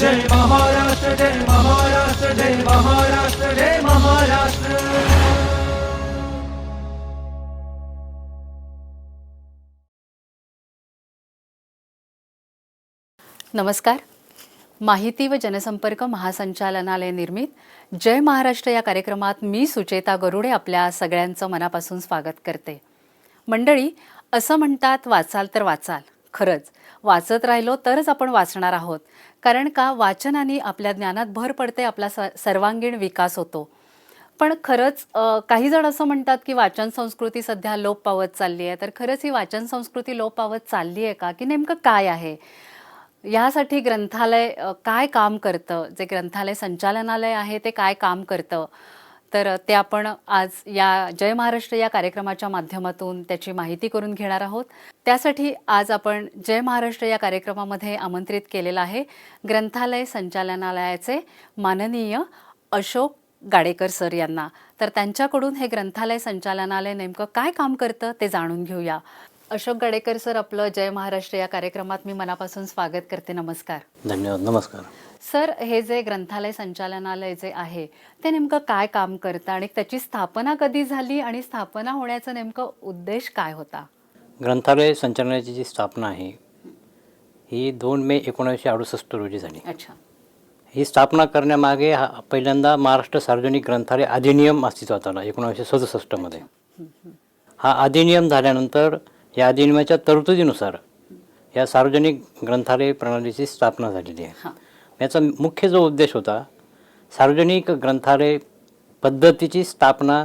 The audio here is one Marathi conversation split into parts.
जय महाराष्ट्र जय महाराष्ट्र जय महाराष्ट्र जय महाराष्ट्र। नमस्कार। माहिती व जनसंपर्क महासंचालनालय निर्मित जय महाराष्ट्र या कार्यक्रमात मी सुचेता गरुडे आपल्या सगळ्यांचं मनापासून स्वागत करते। मंडळी, असं म्हणतात वाचाल तर वाचाल। खरंच वाचत राहिलो तरच आपण वाचणार आहोत, कारण का वाचनाने आपल्या ज्ञानात भर पडते, आपला सर्वांगीण विकास होतो। पण खरंच काही जण असं म्हणतात की वाचन संस्कृती सध्या लोप पावत चालली आहे, तर खरंच ही वाचन संस्कृती लोप पावत चालली आहे का, की नेमकं काय आहे? यासाठी ग्रंथालय काय काम करतं, जे ग्रंथालय संचालनालय आहे ते काय काम करतं, तर ते आपण आज या जय महाराष्ट्र या कार्यक्रमाच्या माध्यमातून त्याची माहिती करून घेणार आहोत। त्यासाठी आज आपण जय महाराष्ट्र या कार्यक्रमामध्ये आमंत्रित केलेलं आहे ग्रंथालय संचालनालयाचे माननीय अशोक गाडेकर सर यांना। तर त्यांच्याकडून हे ग्रंथालय संचालनालय नेमकं काय काम करतं ते जाणून घेऊया। अशोक गाडेकर सर, आपलं जय महाराष्ट्र या कार्यक्रमात मी मनापासून स्वागत करते। नमस्कार। धन्यवाद। नमस्कार सर, हे जे ग्रंथालय संचालनालय जे आहे ते नेमकं काय काम करतं आणि त्याची स्थापना कधी झाली आणि स्थापना होण्याचा नेमकं उद्देश काय होता? ग्रंथालय संचालनालयाची जी स्थापना आहे ही 2 मे 1968 रोजी झाली। अच्छा। ही स्थापना करण्यामागे पहिल्यांदा महाराष्ट्र सार्वजनिक ग्रंथालय अधिनियम अस्तित्वात आला 1967 मध्ये। हा अधिनियम झाल्यानंतर या अधिनियमाच्या तरतुदीनुसार या सार्वजनिक ग्रंथालय प्रणालीची स्थापना झालेली आहे। याचा मुख्य जो उद्देश होता, सार्वजनिक ग्रंथालय पद्धतीची स्थापना,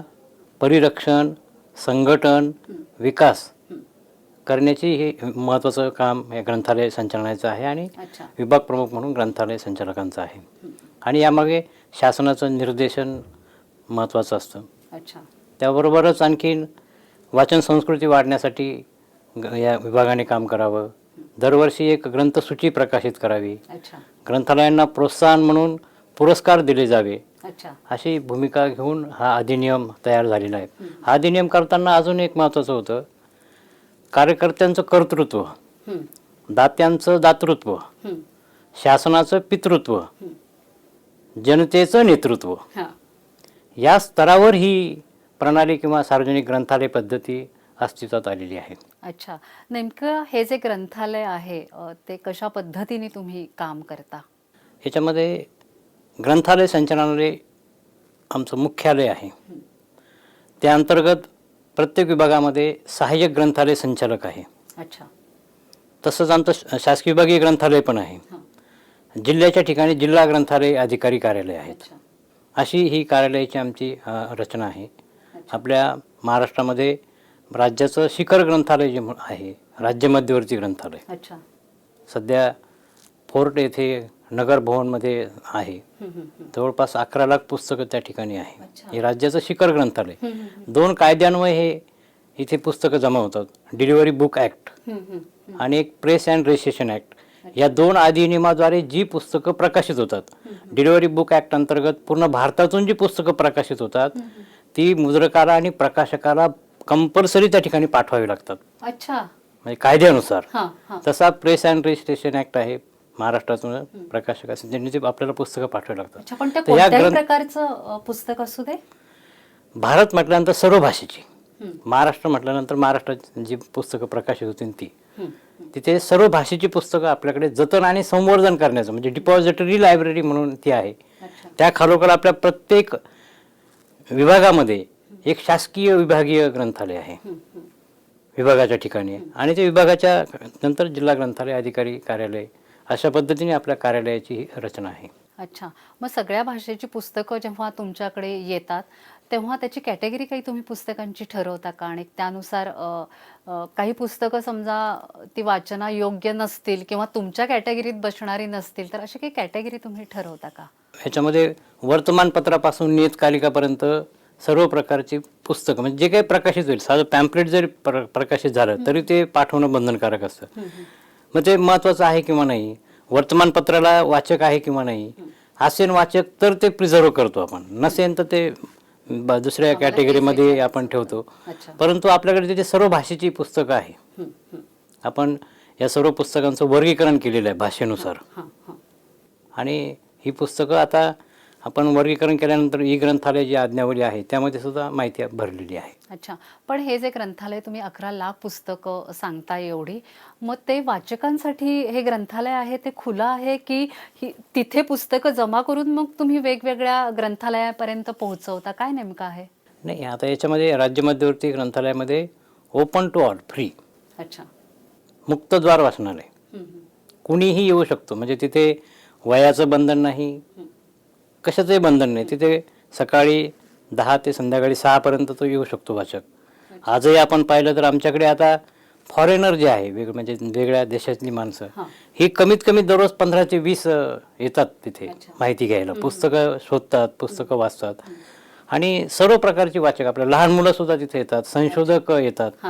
परिरक्षण, संघटन, विकास करण्याची हे महत्त्वाचं काम या ग्रंथालय संचालनालयाचं आहे आणि विभाग प्रमुख म्हणून ग्रंथालय संचालकांचं आहे। आणि यामागे शासनाचं निर्देशन महत्त्वाचं असतं। अच्छा। त्याबरोबरच आणखीन वाचन संस्कृती वाढण्यासाठी या विभागाने काम करावं। दरवर्षी एक ग्रंथसूची प्रकाशित करावी। ग्रंथालयांना प्रोत्साहन म्हणून पुरस्कार दिले जावे, अशी भूमिका घेऊन हा अधिनियम तयार झालेला आहे। हा अधिनियम करताना अजून एक महत्त्वाचं होतं, कार्यकर्त्यांचं कर्तृत्व, दात्यांचं दातृत्व, शासनाचं पितृत्व, जनतेचं नेतृत्व, या स्तरावर ही प्रणाली किंवा सार्वजनिक ग्रंथालय पद्धती अस्तित्वात आलेली आहे। अच्छा, नेमकं हे जे ग्रंथालय आहे ते कशा पद्धतीने तुम्ही काम करता? ह्याच्यामध्ये ग्रंथालय संचालनालय आमचं मुख्यालय आहे। त्या अंतर्गत प्रत्येक विभागामध्ये सहाय्यक ग्रंथालय संचालक आहे। अच्छा। तसंच आमचं शासकीय विभागीय ग्रंथालय पण आहे। जिल्ह्याच्या ठिकाणी जिल्हा ग्रंथालय अधिकारी कार्यालय आहेत। अशी ही कार्यालयाची आमची रचना आहे। आपल्या महाराष्ट्रामध्ये राज्याचं शिखर ग्रंथालय जे आहे, राज्य मध्यवर्ती ग्रंथालय, सध्या फोर्ट येथे नगर भवनमध्ये आहे। जवळपास 11 लाख पुस्तकं त्या ठिकाणी आहे। हे राज्याचं शिखर ग्रंथालय। 2 कायद्यान्वये हे इथे पुस्तकं जमा होतात, डिलिव्हरी बुक ॲक्ट आणि एक प्रेस अँड रजिस्ट्रेशन ॲक्ट। या 2 अधिनियमाद्वारे जी पुस्तकं प्रकाशित होतात, डिलिव्हरी बुक ॲक्ट अंतर्गत पूर्ण भारतातून जी पुस्तकं प्रकाशित होतात ती मुद्रकाला आणि प्रकाशकाला कंपल्सरी त्या ठिकाणी पाठवावी लागतात। अच्छा। म्हणजे कायद्यानुसार। तसा प्रेस अँड रजिस्ट्रेशन ॲक्ट आहे महाराष्ट्रातून, प्रकाशक असेल त्यांनी ते आपल्याला पुस्तकं पाठवावी लागतात। पण ते कोणत्याही प्रकारचं पुस्तक असू दे? भारत म्हटल्यानंतर सर्व भाषेची, महाराष्ट्र म्हटल्यानंतर महाराष्ट्रात जी पुस्तकं प्रकाशित होतील ती, तिथे सर्व भाषेची पुस्तकं आपल्याकडे जतन आणि संवर्धन करण्याचं म्हणजे डिपॉझिटरी लायब्ररी म्हणून ती आहे। त्या खालोखाल आपल्या प्रत्येक विभागामध्ये एक शासकीय विभागीय ग्रंथालय आहे विभागाच्या ठिकाणी, आणि ते विभागाच्या नंतर जिल्हा ग्रंथालय अधिकारी कार्यालय, अशा पद्धतीने आपल्या कार्यालयाची रचना आहे। अच्छा, मग सगळ्या भाषेची पुस्तकं जेव्हा तुमच्याकडे येतात तेव्हा त्याची कॅटेगरी काही तुम्ही पुस्तकांची ठरवता का? आणि त्यानुसार काही पुस्तकं समजा ती वाचना योग्य नसतील किंवा तुमच्या कॅटेगरीत बसणारी नसतील, तर अशी काही कॅटेगरी तुम्ही ठरवता का? ह्याच्यामध्ये वर्तमानपत्रापासून नियतकालिकापर्यंत सर्व प्रकारची पुस्तकं, म्हणजे जे काही प्रकाशित होईल, साधं पॅम्पलेट जरी प्रकाशित झालं तरी ते पाठवणं बंधनकारक असतं। मग ते महत्त्वाचं आहे किंवा नाही, वर्तमानपत्राला वाचक आहे किंवा नाही, असेल वाचक तर ते प्रिझर्व करतो आपण, नसेल तर ते दुसऱ्या कॅटेगरीमध्ये आपण ठेवतो। परंतु आपल्याकडे तिथे सर्व भाषेची पुस्तकं आहे। आपण या सर्व पुस्तकांचं वर्गीकरण केलेलं आहे भाषेनुसार, आणि ही पुस्तकं आता आपण वर्गीकरण केल्यानंतर ई ग्रंथालय जी आज्ञावली आहे त्यामध्ये सुद्धा माहिती भरलेली आहे. अच्छा, पण हे जे ग्रंथालय तुम्ही 11 लाख पुस्तकं सांगताय एवढी, मग ते वाचकांसाठी हे ग्रंथालय आहे ते खुलं आहे की तिथे पुस्तकं जमा करून मग तुम्ही वेगवेगळ्या ग्रंथालयापर्यंत पोहोचवता, काय नेमकं आहे? नाही, आता याच्यामध्ये राज्य मध्यवर्ती ग्रंथालयामध्ये ओपन टू ऑल, फ्री, अच्छा, मुक्तद्वार वाचनालय, कुणीही येऊ शकतो. म्हणजे तिथे वयाचं बंधन नाही, कशाचंही बंधन नाही. तिथे सकाळी 10 ते संध्याकाळी 6 पर्यंत तो येऊ शकतो वाचक. आजही आपण पाहिलं तर आमच्याकडे आता फॉरेनर जे आहे म्हणजे वेगळ्या देशातली माणसं ही कमीत कमी दररोज 15 ते 20 येतात तिथे माहिती घ्यायला, पुस्तकं शोधतात, पुस्तकं वाचतात. आणि सर्व प्रकारची वाचक, आपल्या लहान मुलं सुद्धा तिथे येतात, संशोधक येतात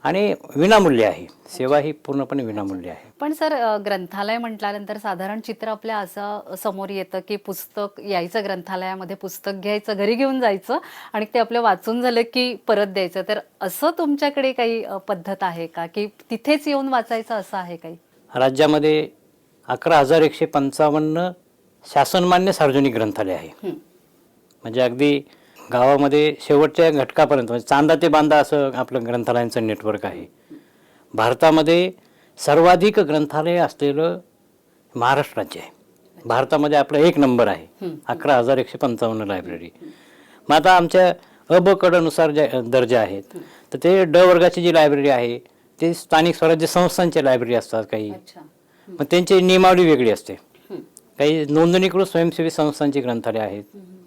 आणि विनामूल्य आहे. सेवा ही पूर्णपणे विनामूल्य आहे. पण सर, ग्रंथालय म्हटल्यानंतर साधारण चित्र आपल्या असं समोर येतं की पुस्तक यायचं, ग्रंथालयामध्ये पुस्तक घ्यायचं, घरी घेऊन जायचं आणि ते आपलं वाचून झालं की परत द्यायचं. तर असं तुमच्याकडे काही पद्धत आहे का की तिथेच येऊन वाचायचं, असं आहे काही? राज्यामध्ये 11,155 शासनमान्य सार्वजनिक ग्रंथालय आहे. म्हणजे अगदी गावामध्ये शेवटच्या घटकापर्यंत, म्हणजे चांदा ते बांदा असं आपलं ग्रंथालयांचं नेटवर्क आहे. भारतामध्ये सर्वाधिक ग्रंथालय असलेलं महाराष्ट्र राज्य आहे. भारतामध्ये आपला 1 नंबर आहे, 11,155 लायब्ररी. मग आता आमच्या अ ब कडनुसार जे दर्जा आहेत, तर ते ड वर्गाची जी लायब्ररी आहे ते स्थानिक स्वराज्य संस्थांच्या लायब्ररी असतात काही. मग त्यांची नियमावली वेगळी असते. काही नोंदणीकृत स्वयंसेवी संस्थांची ग्रंथालय आहेत,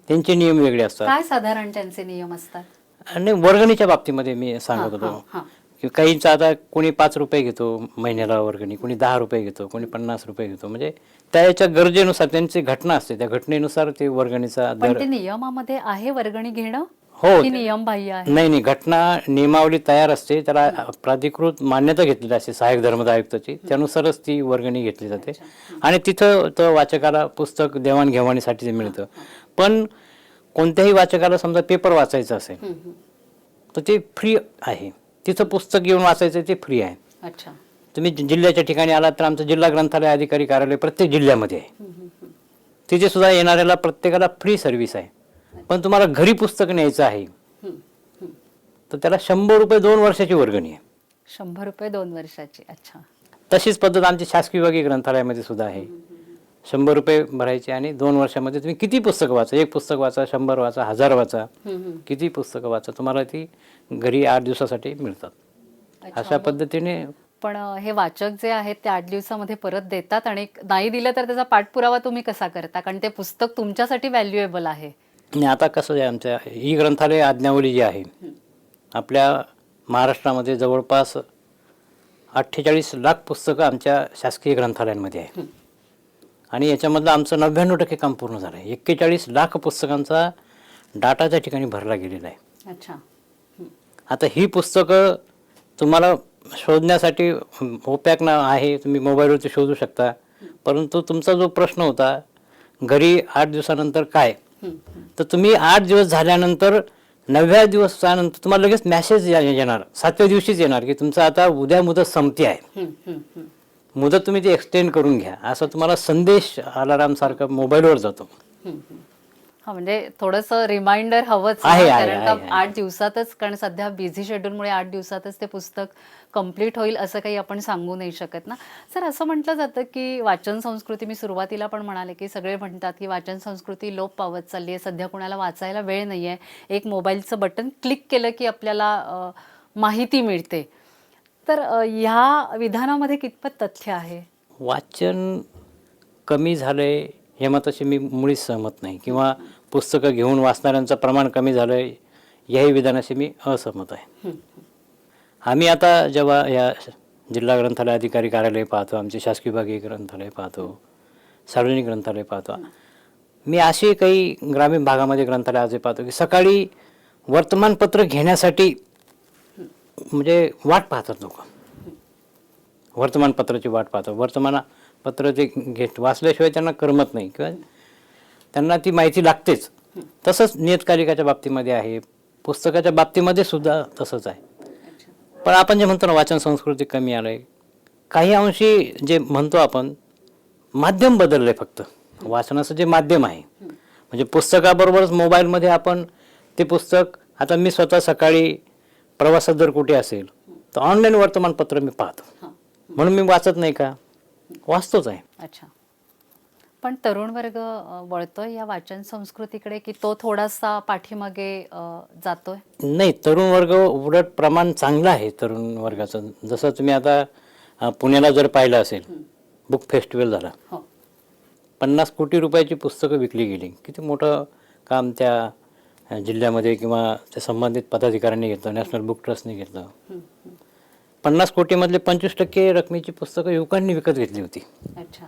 त्यांचे नियम वेगळे असतात. काय साधारण त्यांचे नियम असतात? आणि वर्गणीच्या बाबतीमध्ये मी सांगत होतो की काहींचा आता कोणी 5 रुपये घेतो महिन्याला वर्गणी, कोणी 10 रुपये घेतो, कोणी 50 रुपये घेतो. म्हणजे त्याच्या गरजेनुसार त्यांची घटना असते, त्या घटनेनुसार ते वर्गणीचा दर. ते नियमामध्ये आहे वर्गणी घेणं? हो, नियम बाह्य आहे? नाही, घटना नियमावली तयार असते, त्याला प्राधिकृत मान्यता घेतलेली असते सहाय्यक धर्मदाय आयुक्ताची, त्यानुसारच ती वर्गणी घेतली जाते. आणि तिथं तर वाचकाला पुस्तक देवाणघेवाणीसाठी मिळतं. पण कोणत्याही वाचकाला समजा पेपर वाचायचं असेल तर ते फ्री आहे. तिथं पुस्तक घेऊन वाचायचं ते फ्री आहे. अच्छा, तुम्ही जिल्ह्याच्या ठिकाणी आलात तर आमचं जिल्हा ग्रंथालय अधिकारी कार्यालय प्रत्येक जिल्ह्यामध्ये आहे. तिथे सुद्धा येणाऱ्याला प्रत्येकाला फ्री सर्व्हिस आहे. पण तुम्हाला घरी पुस्तक न्यायचं आहे तर त्याला 100 रुपये 2 वर्षाची वर्गणी आहे. 100 रुपये 2 वर्षाची. अच्छा, तशीच पद्धत आमची शासकीय विभागीय ग्रंथालयामध्ये सुद्धा आहे. 100 रुपये भरायचे आणि 2 वर्षामध्ये तुम्ही किती पुस्तकं वाचा, 1 पुस्तक वाचा, 100 वाचा, 1000 वाचा, किती पुस्तकं वाचा, तुम्हाला ती घरी 8 दिवसासाठी मिळतात. अशा पद्धतीने. पण हे वाचक जे आहेत ते 8 दिवसामध्ये परत देतात आणि नाही दिलं तर त्याचा पाठपुरावा तुम्ही कसा करता? कारण ते पुस्तक तुमच्यासाठी व्हॅल्युएबल आहे. आणि आता कसं आहे, आमच्या ई ग्रंथालय आज्ञावली जी आहे आपल्या महाराष्ट्रामध्ये जवळपास 48 लाख पुस्तकं आमच्या शासकीय ग्रंथालयांमध्ये आहे. आणि याच्यामधलं आमचं 99% काम पूर्ण झालं आहे. 41 लाख पुस्तकांचा डाटा त्या ठिकाणी भरला गेलेला आहे. अच्छा, आता ही पुस्तकं तुम्हाला शोधण्यासाठी ओपॅक ना आहे, तुम्ही मोबाईलवरती शोधू शकता. परंतु तुमचा जो प्रश्न होता घरी 8 दिवसानंतर काय, तर तुम्ही 8 दिवस झाल्यानंतर 9व्या दिवसानंतर तुम्हाला लगेच मॅसेज येणार, 7व्या दिवशीच येणार की तुमचं आता उद्या मुदत संपते आहे, मुदत तुम्ही ती एक्सटेंड करून घ्या, असा तुम्हाला संदेश अलाराम सारखा मोबाईलवर जातो. हा, म्हणजे थोडंसं रिमाइंडर हवंच आहे, कारण का 8 दिवसातच, कारण सध्या बिझी शेड्यूलमुळे 8 दिवसातच ते पुस्तक कंप्लीट होईल असं काही आपण सांगू नाही शकत ना. सर, असं म्हटलं जातं की वाचन संस्कृती, मी सुरुवातीला पण म्हणाले की सगळे म्हणतात की वाचन संस्कृती लोप पावत चालली आहे, सध्या कुणाला वाचायला वेळ नाही आहे, एक मोबाईलचं बटन क्लिक केलं की आपल्याला माहिती मिळते. तर ह्या विधानामध्ये कितपत तथ्य आहे? वाचन कमी झालंय हे मताशी मी मुळीच सहमत नाही, किंवा पुस्तकं घेऊन वाचणाऱ्यांचं प्रमाण कमी झालंय याही विधानाशी मी असहमत आहे. आम्ही आता जेव्हा या जिल्हा ग्रंथालय अधिकारी कार्यालय पाहतो, आमचे शासकीय विभागीय ग्रंथालय पाहतो, सार्वजनिक ग्रंथालय पाहतो, मी असे काही ग्रामीण भागामध्ये ग्रंथालय असे पाहतो की सकाळी वर्तमानपत्र घेण्यासाठी म्हणजे वाट पाहतात लोक, वर्तमानपत्राची वाट पाहतात. वर्तमानपत्र ते वाचल्याशिवाय त्यांना करमत नाही किंवा त्यांना ती माहिती लागतेच. तसंच नियतकालिकाच्या बाबतीमध्ये आहे, पुस्तकाच्या बाबतीमध्ये सुद्धा तसंच आहे. पण आपण जे म्हणतो ना वाचन संस्कृती कमी आलं आहे, काही अंशी जे म्हणतो आपण माध्यम बदललंय फक्त. वाचनाचं जे माध्यम आहे म्हणजे पुस्तकाबरोबरच मोबाईलमध्ये आपण ते पुस्तक, आता मी स्वतः सकाळी प्रवासात जर कुठे असेल तर ऑनलाईन वर्तमानपत्र मी पाहतो. म्हणून मी वाचत नाही का? वाचतोच आहे. अच्छा. पण तरुण वर्ग वळतोय या वाचन संस्कृतीकडे की तो थोडासा पाठीमागे जातोय? नाही, तरुण वर्ग उलट प्रमाण चांगलं आहे तरुण वर्गाचं. जसं तुम्ही आता पुण्याला जर पाहिलं असेल, बुक फेस्टिवल झाला, हो. 50 कोटी रुपयाची पुस्तकं विकली गेली. किती मोठं काम त्या जिल्ह्यामध्ये किंवा त्या संबंधित पदाधिकाऱ्यांनी घेतलं, नॅशनल बुक ट्रस्टने घेतलं. 50 कोटीमधले 25% रकमेची पुस्तकं युवकांनी विकत घेतली होती. अच्छा.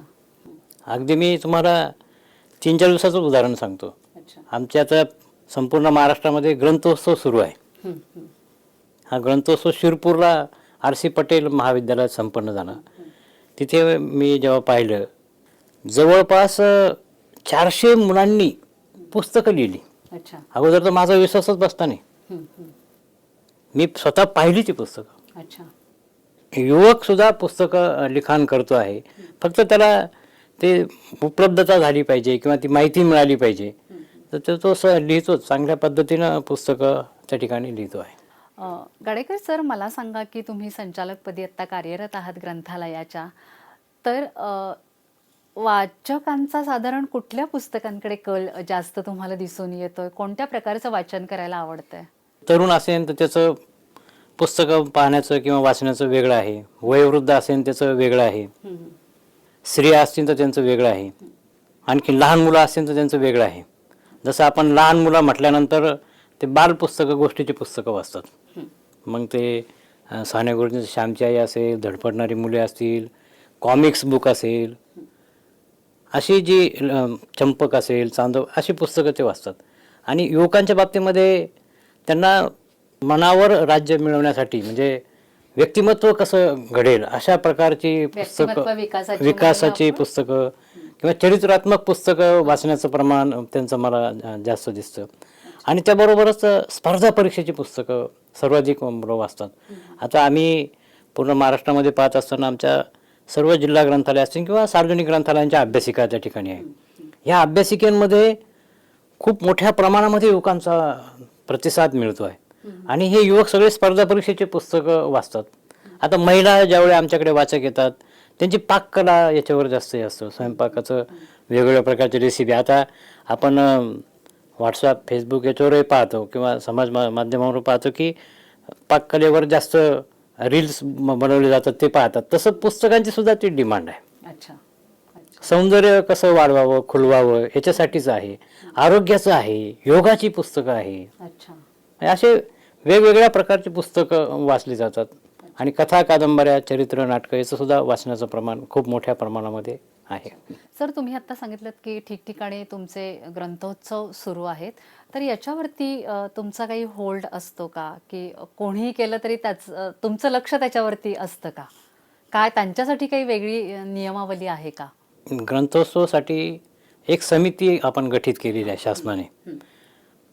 अगदी मी तुम्हाला 3-4 दिवसाचं उदाहरण सांगतो. अच्छा. आमच्या आता संपूर्ण महाराष्ट्रामध्ये ग्रंथोत्सव सुरू आहे. हा ग्रंथोत्सव शिरपूरला RC पटेल महाविद्यालयात संपन्न झाला. तिथे मी जेव्हा पाहिलं, जवळपास 400 मुलांनी पुस्तकं लिहिली. अच्छा. अगोदर तर माझा विश्वासच बसता नाही. मी स्वतः पाहिली ती पुस्तकं. अच्छा. युवक सुद्धा पुस्तकं लिखाण करतो आहे. फक्त त्याला ते उपलब्धता झाली पाहिजे किंवा ती माहिती मिळाली पाहिजे, तर तो लिहितोच. चांगल्या पद्धतीनं पुस्तकं त्या ठिकाणी लिहितो आहे. गाडेकर सर, मला सांगा की तुम्ही संचालकपदी आत्ता कार्यरत आहात ग्रंथालयाच्या, तर वाचकांचा साधारण कुठल्या पुस्तकांकडे कल जास्त तुम्हाला दिसून येतोय? कोणत्या प्रकारचं वाचन करायला आवडतंय? तरुण असेल तर त्याचं पुस्तकं पाहण्याचं किंवा वाचण्याचं वेगळं आहे. वयोवृद्ध असेल त्याचं वेगळं आहे. स्त्रिया असतील तर त्यांचं वेगळं आहे. आणखी लहान मुलं असतील तर त्यांचं वेगळं आहे. जसं आपण लहान मुलं म्हटल्यानंतर ते बालपुस्तकं, गोष्टीची पुस्तकं वाचतात. मग ते साने गुरुजींचं श्यामची आई असेल, धडपडणारी मुले असतील, कॉमिक्स बुक असेल, अशी जी चंपक असेल, चांदव, अशी पुस्तकं ते वाचतात. आणि युवकांच्या बाबतीमध्ये त्यांना मनावर राज्य मिळवण्यासाठी, म्हणजे व्यक्तिमत्व कसं घडेल अशा प्रकारची पुस्तकं, विकासाची पुस्तकं किंवा चरित्रात्मक पुस्तकं वाचण्याचं प्रमाण त्यांचं मला जास्त दिसतं. आणि त्याबरोबरच स्पर्धा परीक्षेची पुस्तकं सर्वाधिक मुलं वाचतात. आता आम्ही पूर्ण महाराष्ट्रामध्ये पाहत असताना आमच्या सर्व जिल्हा ग्रंथालय असतील किंवा सार्वजनिक ग्रंथालयांच्या अभ्यासिका त्या ठिकाणी आहे. ह्या अभ्यासिकेमध्ये खूप मोठ्या प्रमाणामध्ये युवकांचा प्रतिसाद मिळतो आहे. आणि हे युवक सगळे स्पर्धा परीक्षेची पुस्तकं वाचतात. आता महिला ज्यावेळी आमच्याकडे वाचक येतात, त्यांची पाककला याच्यावर जास्त असतं. स्वयंपाकाचं वेगवेगळ्या प्रकारचे रेसिपी. आता आपण व्हॉट्सअप, फेसबुक याच्यावरही पाहतो किंवा समाज माध्यमावर पाहतो की पाककलेवर जास्त रील्स बनवले जातात, ते पाहतात. तसं पुस्तकांची सुद्धा ती डिमांड आहे. अच्छा. सौंदर्य कसं वाढवावं, खुलवावं याच्यासाठीच आहे. आरोग्याचं आहे, योगाची पुस्तकं आहे. अच्छा. असे वेगवेगळ्या प्रकारची पुस्तकं वाचली जातात. आणि कथा, कादंबऱ्या, चरित्र, नाटकं याचं सुद्धा वाचण्याचं प्रमाण खूप मोठ्या प्रमाणामध्ये आहे. सर, तुम्ही आता सांगितलं की ठिकठिकाणी तुमचे ग्रंथोत्सव सुरू आहेत, तर याच्यावरती तुमचा काही होल्ड असतो का, की कोणीही केलं तरी तुमचं लक्ष त्याच्यावरती असतं का? काय त्यांच्यासाठी काही वेगळी नियमावली आहे का? ग्रंथोत्सवासाठी एक समिती आपण गठीत केलेली आहे शासनाने.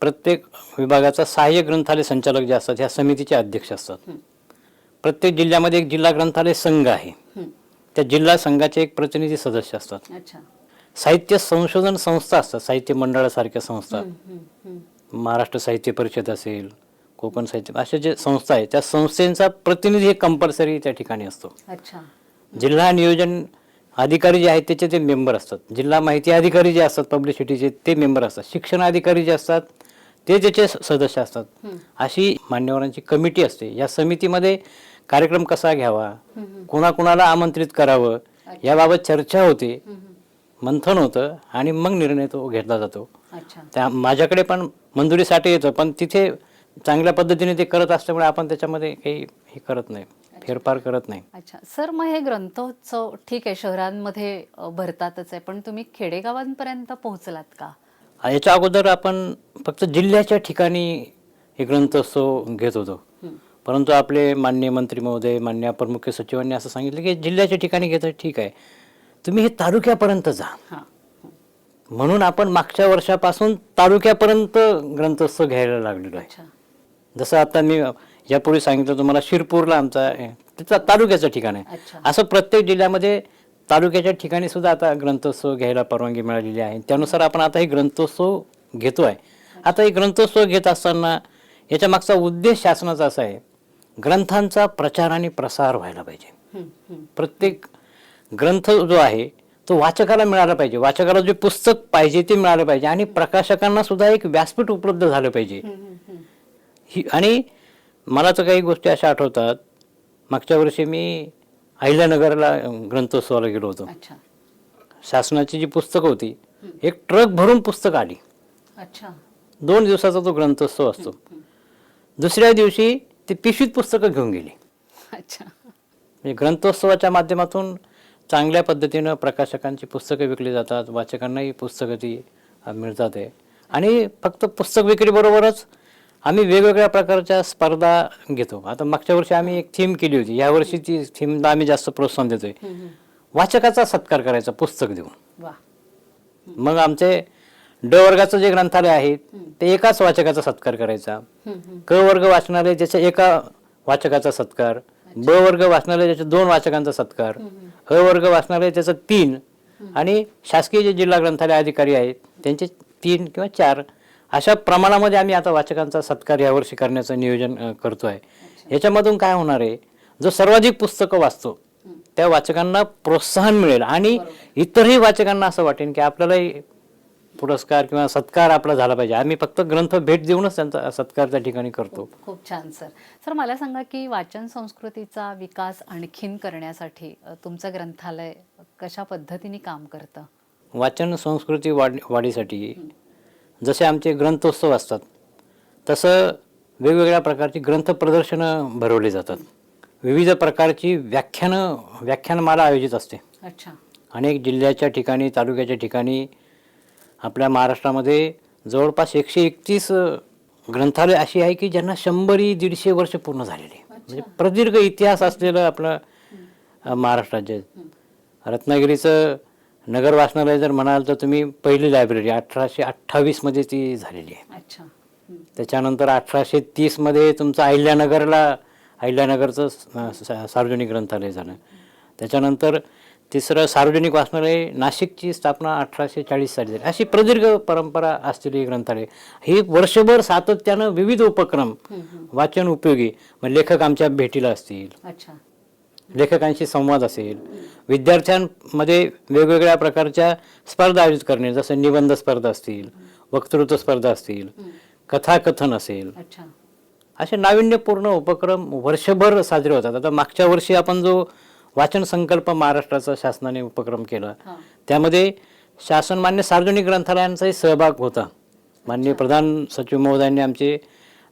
प्रत्येक विभागाचा सहाय्यक ग्रंथालय संचालक जे असतात ह्या समितीचे अध्यक्ष असतात. प्रत्येक जिल्ह्यामध्ये एक जिल्हा ग्रंथालय संघ आहे. त्या जिल्हा संघाचे एक प्रतिनिधी सदस्य असतात. अच्छा. साहित्य संशोधन संस्था असतात, साहित्य मंडळासारख्या संस्था, महाराष्ट्र साहित्य परिषद असेल, कोकण साहित्य, अशा जे संस्था आहेत त्या संस्थेचा प्रतिनिधी कंपल्सरी त्या ठिकाणी असतो. अच्छा. जिल्हा नियोजन अधिकारी जे आहेत त्याचे ते मेंबर असतात. जिल्हा माहिती अधिकारी जे असतात पब्लिसिटीचे ते मेंबर असतात. शिक्षण अधिकारी जे असतात ते त्याचे सदस्य असतात. अशी मान्यवरांची कमिटी असते. या समितीमध्ये कार्यक्रम कसा घ्यावा, कोणाकोणाला आमंत्रित करावं याबाबत चर्चा होते, मंथन होतं आणि मग निर्णय तो घेतला जातो. त्या माझ्याकडे पण मंजुरीसाठी येतं, पण तिथे चांगल्या पद्धतीने ते करत असल्यामुळे आपण त्याच्यामध्ये काही हे करत नाही, फेरफार करत नाही. अच्छा. सर, मग हे ग्रंथोत्सव ठीक आहे शहरांमध्ये भरतातच आहे, पण तुम्ही खेडेगावांपर्यंत पोहोचलात का? याच्या अगोदर आपण फक्त जिल्ह्याच्या ठिकाणी हे ग्रंथोत्सव घेत होतो, परंतु आपले माननीय मंत्री महोदय, माननीय अपर मुख्य सचिवांनी असं सांगितलं की जिल्ह्याच्या ठिकाणी घेतो, ठीक आहे, तुम्ही हे तालुक्यापर्यंत जा. म्हणून आपण मागच्या वर्षापासून तालुक्यापर्यंत ग्रंथोत्सव घ्यायला लागलेलो आहे. जसं आता मी यापूर्वी सांगितलं तुम्हाला, शिरपूरला आमचा त्याचा तालुक्याचं ठिकाण आहे. असं प्रत्येक जिल्ह्यामध्ये तालुक्याच्या ठिकाणी सुद्धा आता ग्रंथोत्सव घ्यायला परवानगी मिळालेली आहे. त्यानुसार आपण आता हे ग्रंथोत्सव घेतो आहे. आता हे ग्रंथोत्सव घेत असताना याच्या मागचा उद्देश शासनाचा असा आहे, ग्रंथांचा प्रचार आणि प्रसार व्हायला पाहिजे. प्रत्येक ग्रंथ जो आहे तो वाचकाला मिळाला पाहिजे, वाचकाला जे पुस्तक पाहिजे ते मिळालं पाहिजे आणि प्रकाशकांना सुद्धा एक व्यासपीठ उपलब्ध झालं पाहिजे. आणि मला तर काही गोष्टी अशा आठवतात, मागच्या वर्षी मी अहिल्यानगरला ग्रंथोत्सवाला गेलो होतो. शासनाची जी पुस्तकं होती, एक ट्रक भरून पुस्तक आली. 2 दिवसाचा तो ग्रंथोत्सव असतो. दुसऱ्या दिवशी ती पिशवीत पुस्तकं घेऊन गेली. म्हणजे ग्रंथोत्सवाच्या माध्यमातून चांगल्या पद्धतीनं प्रकाशकांची पुस्तकं विकली जातात, वाचकांनाही पुस्तकं ती मिळतात आहे. आणि फक्त पुस्तक विक्रीबरोबरच आम्ही वेगवेगळ्या प्रकारच्या स्पर्धा घेतो. आता मागच्या वर्षी आम्ही एक थीम केली होती, यावर्षी ती थीमला आम्ही जास्त प्रोत्साहन देतोय. वाचकाचा सत्कार करायचा पुस्तक देऊन. मग आमचे ड वर्गाचं जे ग्रंथालय आहे ते एकाच वाचकाचा सत्कार करायचा. क वर्ग वाचनालय त्याच्या एका वाचकाचा सत्कार, ब वर्ग वाचनालय त्याच्या 2 वाचकांचा सत्कार, अ वर्ग वाचनालय त्याचा 3 आणि शासकीय जे जिल्हा ग्रंथालय अधिकारी आहेत त्यांचे 3 किंवा 4 अशा प्रमाणामध्ये आम्ही आता वाचकांचा सत्कार यावर्षी करण्याचं नियोजन करतो आहे. याच्यामधून काय होणार आहे, जो सर्वाधिक पुस्तकं वाचतो त्या वाचकांना प्रोत्साहन मिळेल आणि इतरही वाचकांना असं वाटेल की आपल्यालाही पुरस्कार किंवा सत्कार आपला झाला पाहिजे. आम्ही फक्त ग्रंथ भेट देऊनच त्यांचा सत्कार त्या ठिकाणी करतो. खूप छान सर. सर मला सांगा की वाचन संस्कृतीचा विकास आणखीन करण्यासाठी तुमचं ग्रंथालय कशा पद्धतीने काम करतं? वाचन संस्कृती वाढीसाठी जसे आमचे ग्रंथोत्सव असतात तसं वेगवेगळ्या प्रकारची ग्रंथ प्रदर्शनं भरवली जातात. विविध प्रकारची व्याख्यानमाला आयोजित असते. अनेक जिल्ह्याच्या ठिकाणी, तालुक्याच्या ठिकाणी आपल्या महाराष्ट्रामध्ये जवळपास 131 ग्रंथालय अशी आहे की ज्यांना 100-150 वर्ष पूर्ण झालेली. म्हणजे प्रदीर्घ इतिहास असलेलं आपलं महाराष्ट्र राज्य. रत्नागिरीचं नगर वाचनालय जर म्हणाल तर तुम्ही पहिली लायब्ररी 1828 मध्ये ती झालेली आहे. त्याच्यानंतर 1830 मध्ये तुमचं अहिल्यानगरचं सार्वजनिक ग्रंथालय झालं. त्याच्यानंतर तिसरं सार्वजनिक वाचनालय नाशिकची स्थापना 1840 साली झाली. अशी प्रदीर्घ परंपरा असलेली ग्रंथालय ही वर्षभर सातत्यानं विविध उपक्रम वाचन उपयोगी, मग लेखक आमच्या भेटीला असतील, लेखकांशी संवाद असेल, विद्यार्थ्यांमध्ये वेगवेगळ्या प्रकारच्या स्पर्धा आयोजित करणे, जसं निबंध स्पर्धा असतील, वक्तृत्व स्पर्धा असतील, कथाकथन असेल, असे नाविन्यपूर्ण उपक्रम वर्षभर साजरे होतात. आता मागच्या वर्षी आपण जो वाचन संकल्प महाराष्ट्राचा शासनाने उपक्रम केला त्यामध्ये शासन मान्य सार्वजनिक ग्रंथालयांचाही सहभाग होता. माननीय प्रधान सचिव महोदयांनी आमचे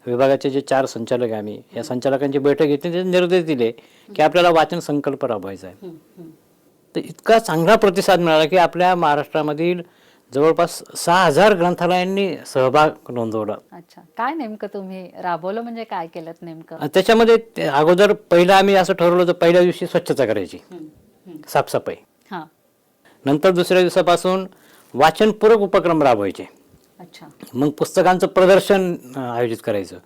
विभागाचे जे 4 संचालक आहे, आम्ही या संचालकांची बैठक घेतली, ते निर्देश दिले की आपल्याला वाचन संकल्प राबवायचा आहे. तर इतका चांगला प्रतिसाद मिळाला की आपल्या महाराष्ट्रामधील जवळपास 6000 ग्रंथालयांनी सहभाग नोंदवला. काय नेमकं तुम्ही राबवलं, म्हणजे काय केलं नेमकं? त्याच्यामध्ये अगोदर पहिलं आम्ही असं ठरवलं होतं, पहिल्या दिवशी स्वच्छता करायची, साफसफाई. नंतर दुसऱ्या दिवसापासून वाचनपूरक उपक्रम राबवायचे. मग पुस्तकांचं प्रदर्शन आयोजित करायचं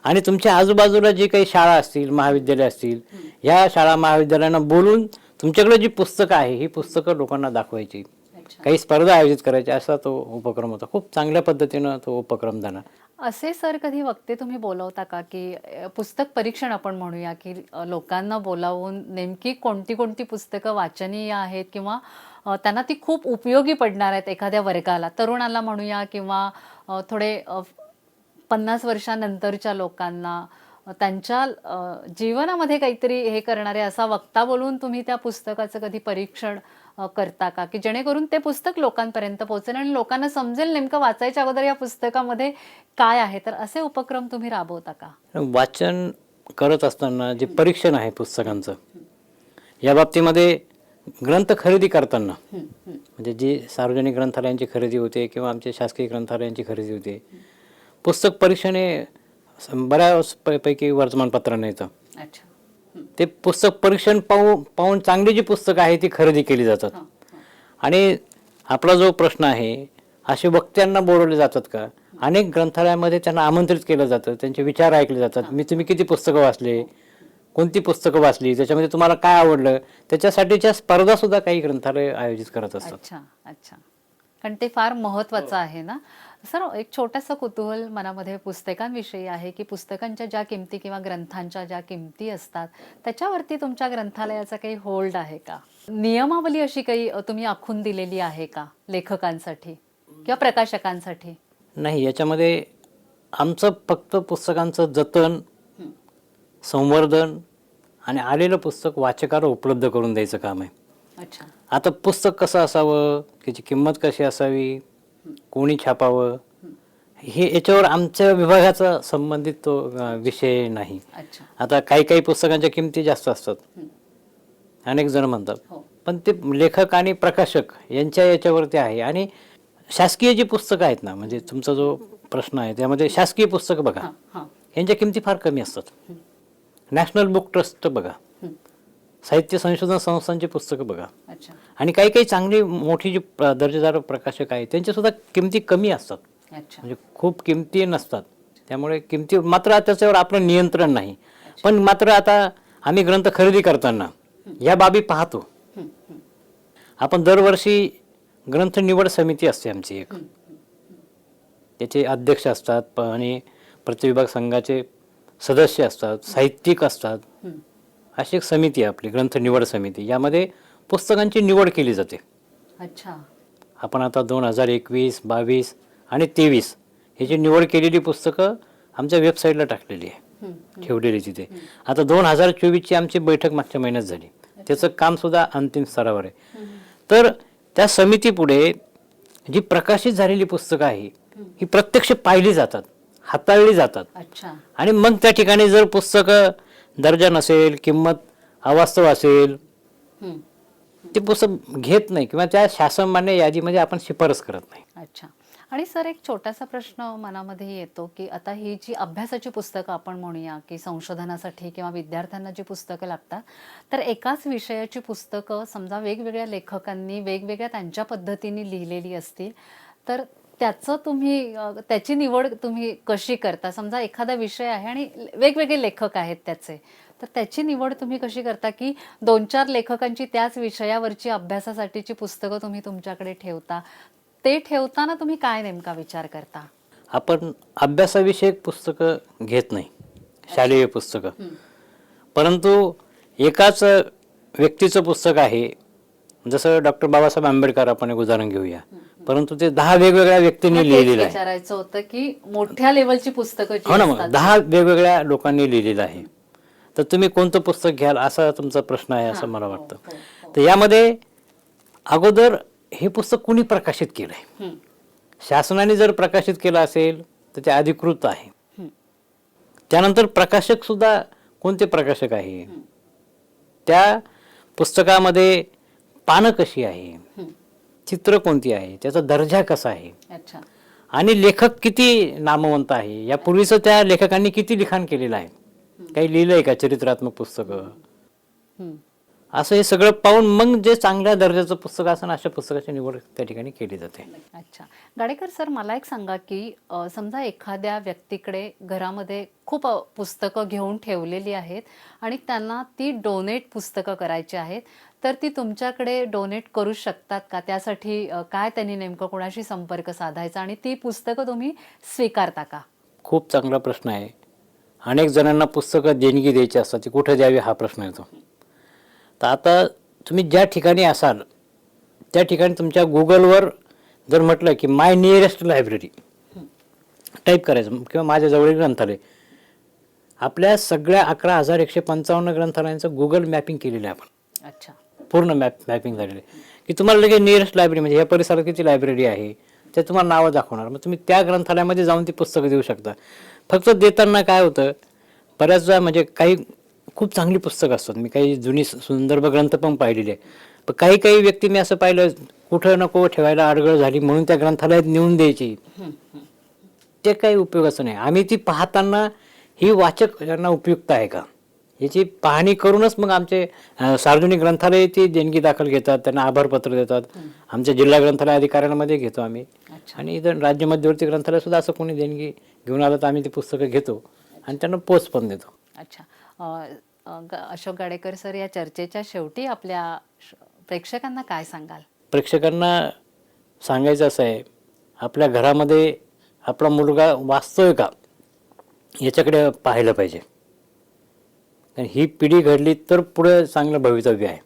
आणि तुमच्या आजूबाजूला जी काही शाळा असतील, महाविद्यालय असतील, या शाळा महाविद्यालयांना बोलून तुमच्याकडे जी पुस्तकं आहे ही पुस्तकं लोकांना दाखवायची, काही स्पर्धा आयोजित करायच्या, असा तो उपक्रम होता. खूप चांगल्या पद्धतीनं तो उपक्रम झाला. असे सर कधी वक्ते तुम्ही बोलवता का की पुस्तक परीक्षण आपण म्हणूया, की लोकांना बोलावून नेमकी कोणती कोणती पुस्तकं वाचनीय आहेत किंवा त्यांना ती खूप उपयोगी पडणार आहेत एखाद्या वर्गाला, तरुणाला म्हणूया किंवा थोडे 50 वर्षानंतरच्या लोकांना, त्यांच्या जीवनामध्ये काहीतरी हे करणारे असा वक्ता बोलून तुम्ही त्या पुस्तकाचं कधी परीक्षण करता का, की जेणेकरून ते पुस्तक लोकांपर्यंत पोहोचेल आणि लोकांना समजेल नेमकं वाचायच्या अगोदर या पुस्तकामध्ये काय आहे? तर असे उपक्रम तुम्ही राबवता का? वाचन करत असताना जे परीक्षण आहे पुस्तकांचं, या बाबतीमध्ये ग्रंथ खरेदी करताना, म्हणजे जी सार्वजनिक ग्रंथालयांची खरेदी होते किंवा आमच्या शासकीय ग्रंथालयांची खरेदी होते, पुस्तक परीक्षण हे बऱ्याच पैकी वर्तमानपत्रांना येतं. ते पुस्तक परीक्षण पाहून चांगली जी पुस्तकं आहे ती खरेदी केली जातात. आणि आपला जो प्रश्न आहे, असे वक्त्यांना बोलवले जातात का? अनेक ग्रंथालयामध्ये त्यांना आमंत्रित केलं जातं, त्यांचे विचार ऐकले जातात. तुम्ही किती पुस्तकं वाचले, कोणती पुस्तकं वाचली, त्याच्यामध्ये तुम्हाला काय आवडलं, त्याच्यासाठीच्या स्पर्धा सुद्धा काही ग्रंथालय आयोजित करत असतात. अच्छा अच्छा, कारण ते फार महत्वाचं आहे ना. सर, एक छोटासा कुतूहल मनामध्ये पुस्तकांविषयी आहे की पुस्तकांच्या ज्या किमती किंवा ग्रंथांच्या ज्या किमती असतात त्याच्यावरती तुमच्या ग्रंथालयाचा काही होल्ड आहे का? नियमावली अशी काही तुम्ही आखून दिलेली आहे का लेखकांसाठी किंवा प्रकाशकांसाठी? नाही, याच्यामध्ये आमचं फक्त पुस्तकांचं जतन, संवर्धन आणि आलेलं पुस्तक वाचकाला उपलब्ध करून द्यायचं काम आहे. अच्छा. आता पुस्तक कसं असावं, त्याची किंमत कशी असावी, कोणी छापावं, हे याच्यावर आमच्या विभागाचा संबंधित तो विषय नाही. अच्छा. आता काही काही पुस्तकांच्या किमती जास्त असतात, अनेक जण म्हणतात, हो. पण ते लेखक आणि प्रकाशक यांच्या याच्यावरती आहे. आणि शासकीय जी पुस्तकं आहेत ना, म्हणजे तुमचा जो प्रश्न आहे त्यामध्ये शासकीय पुस्तकं बघा, हां. यांच्या किमती फार कमी असतात. नॅशनल बुक ट्रस्ट बघा, साहित्य संशोधन संस्थांची पुस्तकं बघा, अच्छा. आणि काही काही चांगली मोठी जी दर्जेदार प्रकाशक आहेत त्यांच्या सुद्धा किमती कमी असतात, अच्छा. म्हणजे खूप किमती नसतात. त्यामुळे किमती मात्र त्याच्यावर आपलं नियंत्रण नाही. पण मात्र आता आम्ही ग्रंथ खरेदी करताना या बाबी पाहतो. आपण दरवर्षी ग्रंथ निवड समिती असते आमची एक, त्याचे अध्यक्ष असतात आणि प्रतिविभाग संघाचे सदस्य असतात, साहित्यिक असतात. अशी एक समिती आहे आपली, ग्रंथ निवड समिती. यामध्ये पुस्तकांची निवड केली जाते. अच्छा. आपण आता 2021, 22 आणि 23 ह्याची निवड केलेली पुस्तकं आमच्या वेबसाईटला टाकलेली आहे, ठेवलेली तिथे. आता 2024ची आमची बैठक मागच्या महिन्यात झाली, त्याचं काम सुद्धा अंतिम स्तरावर आहे. तर त्या समितीपुढे जी प्रकाशित झालेली पुस्तकं आहे ही प्रत्यक्ष पाहिली जातात, हाताळली जातात. अच्छा. आणि मग त्या ठिकाणी जर पुस्तकं दर्जा नसेल, किंमत अवास्तव असेल, ते पुस्तक घेत नाही किंवा त्या शासनमान्य यादीमध्ये आपण शिफारस करत नाही. अच्छा. आणि सर, एक छोटासा प्रश्न मनामध्ये येतो की आता ही जी अभ्यासाची पुस्तकं आपण म्हणूया की संशोधनासाठी किंवा विद्यार्थ्यांना जी पुस्तकं लागतात, तर एकाच विषयाची पुस्तकं समजा वेगवेगळ्या लेखकांनी वेगवेगळ्या त्यांच्या पद्धतीने लिहिलेली असतील, तर त्याची निवड तुम्ही कशी करता? समजा एखादा विषय आहे आणि वेगवेगळे लेखक आहेत त्याचे, तर त्याची निवड तुम्ही कशी करता की 2-4 लेखकांची त्याच विषयावरची अभ्यासासाठीची पुस्तकं तुम्ही तुमच्याकडे ठेवता? ते ठेवताना तुम्ही काय नेमका विचार करता? आपण अभ्यासाविषयक पुस्तकं घेत नाही, शालेय पुस्तकं. परंतु एकाच व्यक्तीचं पुस्तक आहे, जसं डॉक्टर बाबासाहेब आंबेडकर आपण एक उदाहरण घेऊया, परंतु ते 10 वेगवेगळ्या व्यक्तींनी लिहिलेलं आहे. विचारायचं होतं की मोठ्या लेवलची पुस्तकं जी हो ना, मग असतात, 10 वेगवेगळ्या लोकांनी लिहिलेलं आहे, तर तुम्ही कोणतं पुस्तक घ्याल असा तुमचा प्रश्न आहे असं मला वाटतं. तर यामध्ये अगोदर हे पुस्तक कुणी प्रकाशित केलंय? शासनाने जर प्रकाशित केलं असेल तर ते अधिकृत आहे. त्यानंतर प्रकाशक सुद्धा कोणते प्रकाशक आहे, त्या पुस्तकामध्ये पानं कशी आहे, चित्र कोणती आहे, त्याचा दर्जा कसा आहे, अच्छा, आणि लेखक किती नामवंत आहे, यापूर्वीच त्या लेखकांनी किती लिखाण केलेलं आहे, काही लिहिलंय का चरित्रात्मक पुस्तकं, असं हे सगळं पाहून मग जे चांगल्या दर्जाचं पुस्तक असेल अशा पुस्तकाची निवड त्या ठिकाणी केली जाते. अच्छा. गाडेकर सर, मला एक सांगा की समजा एखाद्या व्यक्तीकडे घरामध्ये खूप पुस्तकं घेऊन ठेवलेली आहेत आणि त्यांना ती डोनेट पुस्तकं करायची आहेत, तर ती तुमच्याकडे डोनेट करू शकतात का? त्यासाठी काय त्यांनी नेमकं कोणाशी संपर्क साधायचा आणि ती पुस्तकं तुम्ही स्वीकारता का? खूप चांगला प्रश्न आहे. अनेक जणांना पुस्तकं देणगी द्यायची असतात, ती कुठे द्यावी हा प्रश्न येतो. तर आता तुम्ही ज्या ठिकाणी असाल त्या ठिकाणी तुमच्या गुगलवर जर म्हटलं की माय नियरेस्ट लायब्ररी टाईप करायचं किंवा माझ्या जवळील ग्रंथालय, आपल्या सगळ्या 11,155 ग्रंथालयांचं गुगल मॅपिंग केलेलं आहे आपण. अच्छा. पूर्ण मॅपिंग झालेलं आहे की तुम्हाला लगेच नियरेस्ट लायब्ररी म्हणजे या परिसरात किती लायब्ररी आहे ते तुम्हाला नावं दाखवणार. मग तुम्ही त्या ग्रंथालयामध्ये जाऊन ती पुस्तकं देऊ शकता. फक्त देताना काय होतं, बऱ्याचदा म्हणजे काही खूप चांगली पुस्तकं असतात, मी काही जुनी संदर्भ ग्रंथ पण पाहिलेले आहे, पण काही काही व्यक्ती मी असं पाहिलं कुठं नको ठेवायला अडगळ झाली म्हणून त्या ग्रंथालयात नेऊन द्यायची, ते काही उपयोगाचं नाही. आम्ही ती पाहताना ही वाचक यांना उपयुक्त आहे का याची पाहणी करूनच मग आमचे सार्वजनिक ग्रंथालय ती देणगी दाखल घेतात, त्यांना आभारपत्र देतात. आमच्या जिल्हा ग्रंथालय अधिकाऱ्यांमध्ये घेतो आम्ही, आणि इथं राज्य मध्यवर्ती ग्रंथालय सुद्धा असं कोणी देणगी घेऊन आलं तर आम्ही ती पुस्तकं घेतो आणि त्यांना पोच पण देतो. अच्छा. अशोक गाडेकर सर, या चर्चेच्या शेवटी आपल्या प्रेक्षकांना काय सांगाल? प्रेक्षकांना सांगायचं असं आहे, आपल्या घरामध्ये आपला मुलगा वाचतोय का याच्याकडे पाहिलं पाहिजे. कारण ही पिढी घडली तर पुढे चांगलं भवितव्य आहे.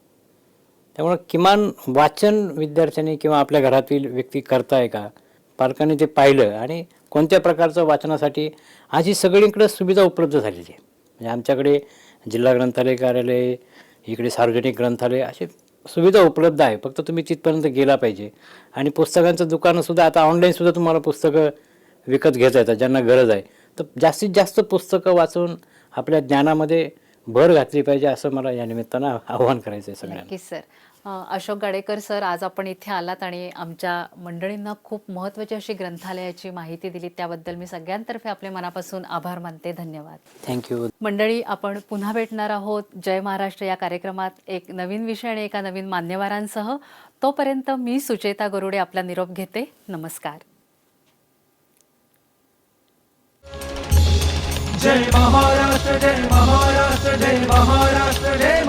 त्यामुळं किमान वाचन विद्यार्थ्यांनी किंवा आपल्या घरातील व्यक्ती करताय का, पालकांनी ते पाहिलं आणि कोणत्या प्रकारचं वाचनासाठी आज ही सगळीकडे सुविधा उपलब्ध झालेली आहे. म्हणजे आमच्याकडे जिल्हा ग्रंथालय कार्यालय, इकडे सार्वजनिक ग्रंथालय, अशी सुविधा उपलब्ध आहे. फक्त तुम्ही तिथपर्यंत गेला पाहिजे. आणि पुस्तकांचं दुकानंसुद्धा आता ऑनलाईनसुद्धा तुम्हाला पुस्तकं विकत घेता येतात ज्यांना गरज आहे. तर जास्तीत जास्त पुस्तकं वाचून आपल्या ज्ञानामध्ये भर घातली पाहिजे, असं मला या निमित्तानं आवाहन करायचं आहे सगळ्यांना. नक्कीच सर. अशोक गाडेकर सर, आज आपण इथे आलात आणि आमच्या मंडळींना खूप महत्त्वाची अशी ग्रंथालयाची माहिती दिली, त्याबद्दल मी सगळ्यांतर्फे आपले मनापासून आभार मानते. धन्यवाद. थँक्यू. मंडळी, आपण पुन्हा भेटणार आहोत जय महाराष्ट्र या कार्यक्रमात एक नवीन विषय आणि एका नवीन मान्यवरांसह. तोपर्यंत मी सुचेता गरुडे आपला निरोप घेते. नमस्कार. जय महाराष्ट्र, जय महाराष्ट्र, जय महाराष्ट्र, जय